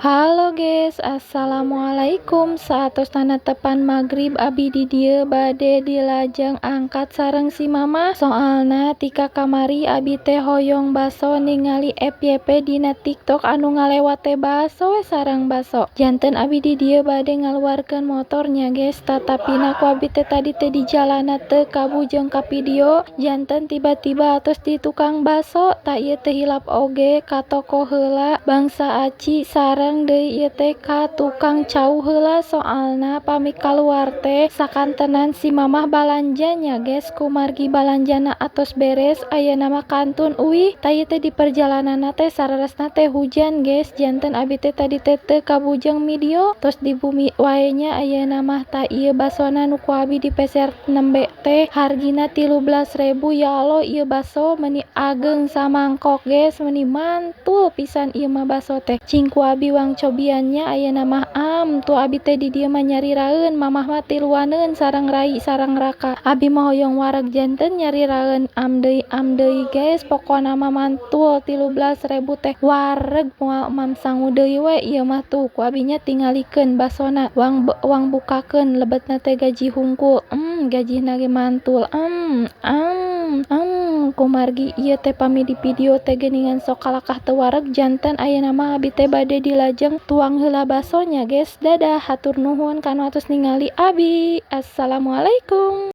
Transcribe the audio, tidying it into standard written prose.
Halo guys, assalamualaikum. Saatos tepan maghrib abi di dieu bade dilajeng angkat sareng si mama. Soalna tika kamari abi teh hoyong baso ningali FYP dina TikTok anu ngalewat teh baso we sareng baso. Janten abi di dieu bade ngaluarkeun motornya guys, tatapina ku abi teh tadi teh di jalana teu kabujeng ka video. Janten tiba-tiba atos di tukang baso, ta ieu teh hilap oge ka toko heula bangsa aci sareng deui ieu teh ka tukang cau heula. Soalna pami kaluar teh sakantenan si mamah balanjanya guys, kumargi balanjana atos beres ayeuna mah kantun uih. Ta ieu teh di perjalananna teh sareresna teh hujan guys. Janten abi teh tadi teh teu kabujeng video, tos di bumi wae nya ayeuna mah. Ta ieu basona nu ku abi dipeser nembe teh hargina 13.000. Ya Allah, ieu baso meuni ageng samangkok guys, meuni mantul pisan ieu mah baso teh. Cing ku abi wang cobiannya ayeuna mah tuh abi teh di dieu mah nyariraeun, mamah mah tiluaneun sareng rai sareng raka. Abi mah hoyong wareg janten nyariraeun am deui guys. Pokona mah mantul 13.000 teh wareg moal mam sangu deui we. Ieu mah tuh ku abi nya tingalikeun basona wang bukakeun lebetna teh gaji hungkul. Gajina ge mantul. Kumargi ieu teh pami di video teh geuningan sok kalakah teu wareg janten ayeuna mah abi teh bade dilajeng tuang heula basonya guys. Dadah, hatur nuhun kanu atos ningali abi. Assalamualaikum.